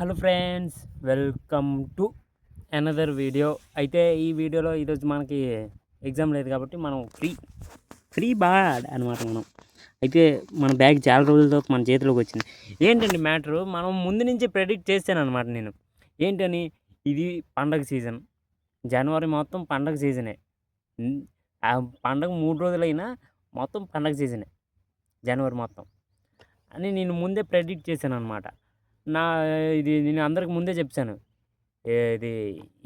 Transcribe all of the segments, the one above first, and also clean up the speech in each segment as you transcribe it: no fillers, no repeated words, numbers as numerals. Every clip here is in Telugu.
Hello friends, welcome to another video. అయితే ఈ వీడియోలో ఈరోజు మనకి ఎగ్జామ్ లేదు కాబట్టి మనం ఫ్రీ బాడ్ అనమాట. అయితే మన బ్యాగ్ చాలా రోజులతో మన చేతిలోకి వచ్చింది. ఏంటండి మ్యాటరు, మనం ముందు నుంచి ప్రెడిక్ట్ చేశాను అనమాట నేను. ఏంటని, ఇది పండగ సీజన్, జనవరి మొత్తం పండగ సీజనే. ఆ పండగ 3 రోజులైనా మొత్తం పండగ సీజనే జనవరి మొత్తం అని నేను ముందే ప్రెడిక్ట్ చేశాను అనమాట. ఇది నేను అందరికి ముందే చెప్పాను. ఇది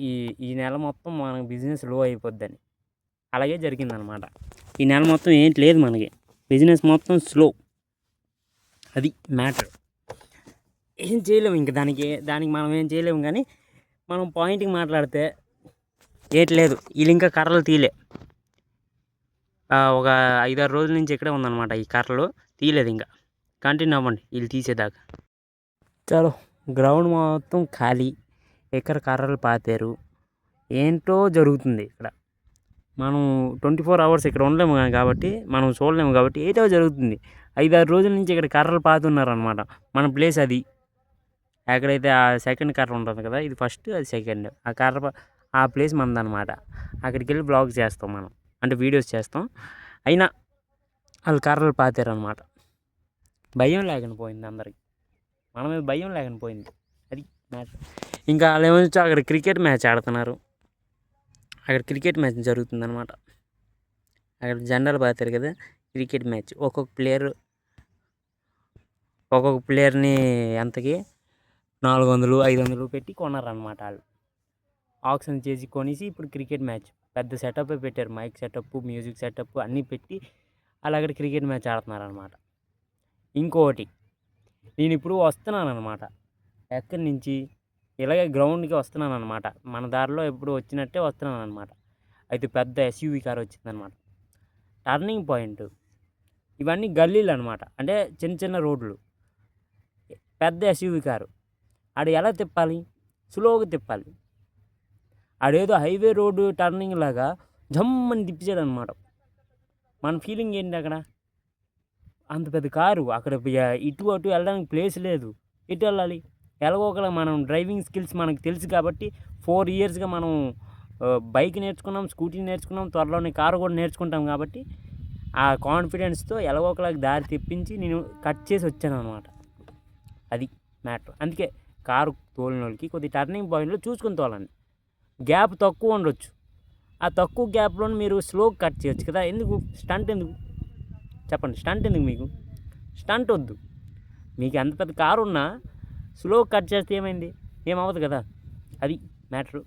ఈ ఈ నెల మొత్తం మనకి బిజినెస్ లో అయిపోద్దని. అలాగే జరిగిందనమాట. ఈ నెల మొత్తం ఏంటి లేదు, మనకి బిజినెస్ మొత్తం స్లో. అది మ్యాటర్. ఏం చేయలేము ఇంకా దానికి మనం ఏం చేయలేము. కానీ మనం పాయింట్కి మాట్లాడితే ఏంటి లేదు, వీళ్ళు ఇంకా కర్రలు తీయలే. ఒక 5-6 రోజుల నుంచి ఇక్కడే ఉందన్నమాట. ఈ కర్రలు తీయలేదు, ఇంకా కంటిన్యూ అవ్వండి వీళ్ళు తీసేదాకా. చలో, గ్రౌండ్ మొత్తం ఖాళీ, ఎక్కడ కర్రలు పాతారు, ఏంటో జరుగుతుంది ఇక్కడ. మనం 24 అవర్స్ ఇక్కడ ఉండలేము కాబట్టి, మనం చూడలేము కాబట్టి ఏదో జరుగుతుంది. 5-6 రోజుల నుంచి ఇక్కడ కర్రలు పాతున్నారనమాట. మన ప్లేస్ అది. ఎక్కడైతే ఆ సెకండ్ కర్ర ఉంటుంది కదా, ఇది ఫస్ట్, అది సెకండ్. ఆ ప్లేస్ మనదనమాట. అక్కడికి వెళ్ళి బ్లాగ్ చేస్తాం మనం, అంటే వీడియోస్ చేస్తాం. అయినా వాళ్ళు కర్రలు పాతారనమాట. భయం లేకుండా పోయింది అందరికి, మన మీద భయం లేకుండా పోయింది. అది మ్యాచ్. ఇంకా వాళ్ళు ఏమొచ్చో అక్కడ క్రికెట్ మ్యాచ్ ఆడుతున్నారు. అక్కడ క్రికెట్ మ్యాచ్ జరుగుతుందన్నమాట. అక్కడ జెండాలు పాతారు కదా, క్రికెట్ మ్యాచ్. ఒక్కొక్క ప్లేయర్ని ఎంతకి 400-500 పెట్టి కొన్నారనమాట. వాళ్ళు ఆక్షన్ చేసి కొనేసి ఇప్పుడు క్రికెట్ మ్యాచ్ పెద్ద సెటప్ పెట్టారు. మైక్ సెటప్, మ్యూజిక్ సెటప్ అన్నీ పెట్టి వాళ్ళు అక్కడ క్రికెట్ మ్యాచ్ ఆడుతున్నారనమాట. ఇంకోటి, నేను ఇప్పుడు వస్తున్నాను అనమాట. ఎక్కడి నుంచి, ఇలాగే గ్రౌండ్కి వస్తున్నాను అనమాట. మన దారిలో ఎప్పుడు వచ్చినట్టే వస్తున్నాను అనమాట. అయితే పెద్ద ఎస్యూవీ కార్ వచ్చిందనమాట. టర్నింగ్ పాయింట్, ఇవన్నీ గల్లీలు అనమాట. అంటే చిన్న చిన్న రోడ్లు. పెద్ద ఎస్యూవీ కారు ఆడు ఎలా తిప్పాలి, స్లోగా తిప్పాలి. ఆడేదో హైవే రోడ్డు టర్నింగ్ లాగా జమ్మని తిప్పించాడు అనమాట. మన ఫీలింగ్ ఏంటి, అక్కడ అంత పెద్ద కారు, అక్కడ ఇటు అటు వెళ్ళడానికి ప్లేస్ లేదు. ఇటు వెళ్ళాలి ఎలాగో ఒకలా. మనం డ్రైవింగ్ స్కిల్స్ మనకు తెలుసు కాబట్టి 4 ఇయర్స్గా మనం బైక్ నేర్చుకున్నాం, స్కూటీ నేర్చుకున్నాం, త్వరలోనే కారు కూడా నేర్చుకుంటాం. కాబట్టి ఆ కాన్ఫిడెన్స్తో ఎలాగో ఒకలా దారి తెప్పించి నేను కట్ చేసి వచ్చాను అనమాట. అది మ్యాటర్. అందుకే కారు తోలిన వాళ్ళకి కొద్ది టర్నింగ్ పాయింట్లో చూసుకుని తోలండి. గ్యాప్ తక్కువ ఉండొచ్చు, ఆ తక్కువ గ్యాప్లో మీరు స్లో కట్ చేయొచ్చు కదా. ఎందుకు స్టంట్, ఎందుకు చెప్పండి? స్టంట్ ఎందుకు మీకు? స్టంట్ వద్దు. మీకు ఎంత పెద్ద కారు ఉన్నా స్లో కట్ చేస్తే ఏమైంది, ఏమవ్వదు కదా. అది మ్యాటరు.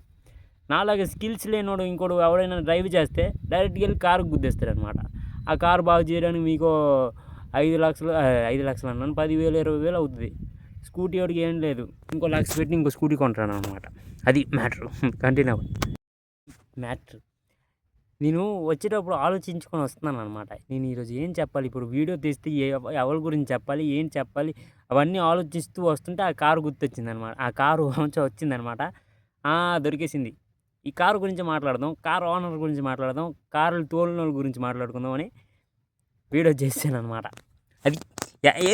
నాలాగే స్కిల్స్ లేనోడు ఇంకోడు ఎవడైనా డ్రైవ్ చేస్తే డైరెక్ట్గా వెళ్ళి కారుకు గుద్దేస్తాడు అనమాట. ఆ కారు బాగు చేయడానికి మీకు 5 లక్షలు అన్నాను, 10,000-20,000 అవుతుంది. స్కూటీ వాడికి ఏం లేదు, ఇంకో 1,00,000 పెట్టి ఇంకో స్కూటీ కొంటాను అనమాట. అది మ్యాటరు. Continue matter. నేను వచ్చేటప్పుడు ఆలోచించుకొని వస్తున్నాను అనమాట. నేను ఈరోజు ఏం చెప్పాలి, ఇప్పుడు వీడియో తీస్తే ఎవరి గురించి చెప్పాలి, ఏం చెప్పాలి, అవన్నీ ఆలోచిస్తూ వస్తుంటే ఆ కారు గుర్తొచ్చిందనమాట. ఆ కారు వచ్చిందనమాట. దొరికేసింది. ఈ కారు గురించి మాట్లాడదాం, కారు ఓనర్ గురించి మాట్లాడదాం, కారులు తోలిన వాళ్ళ గురించి మాట్లాడుకుందాం అని వీడియో చేశాను అనమాట. అది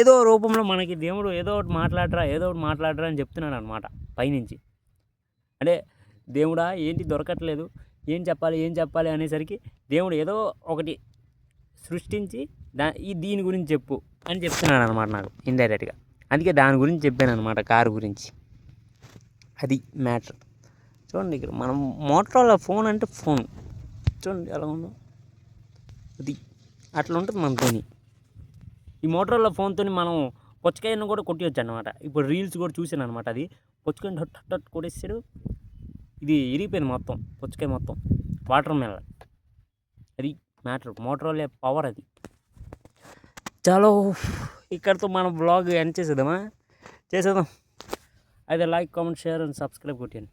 ఏదో రూపంలో మనకి దేవుడు ఏదో ఒకటి మాట్లాడరా అని చెప్తున్నాడు అనమాట పైనుంచి. అంటే దేవుడా ఏంటి దొరకట్లేదు, ఏం చెప్పాలి అనేసరికి దేవుడు ఏదో ఒకటి సృష్టించి దీని గురించి చెప్పు అని చెప్తున్నాడు అనమాట నాకు ఇండైరెక్ట్గా. అందుకే దాని గురించి చెప్పాను అనమాట, కారు గురించి. అది మ్యాటర్. చూడండి, ఇక్కడ మనం మోటరోలా ఫోన్ అంటే ఫోన్ చూడండి ఎలా ఉందో. అది అట్లా ఉంటుంది మనతోని. ఈ మోటరోలా ఫోన్తో మనం పుచ్చకాయను కూడా కొట్టవచ్చు అనమాట. ఇప్పుడు రీల్స్ కూడా చూసాను అనమాట. అది పుచ్చకాయని హట్ కొట్టేసాడు, ఇది ఇరిగిపోయింది మొత్తం, పుచ్చకాయ మొత్తం వాటర్ మెలన్. అది మ్యాటర్, మోటరోలా పవర్ అది. చలో, ఇక్కడితో మన బ్లాగ్ ఎండ్ చేసేద్దాం. అయితే like, comment, share and subscribe కొట్టండి.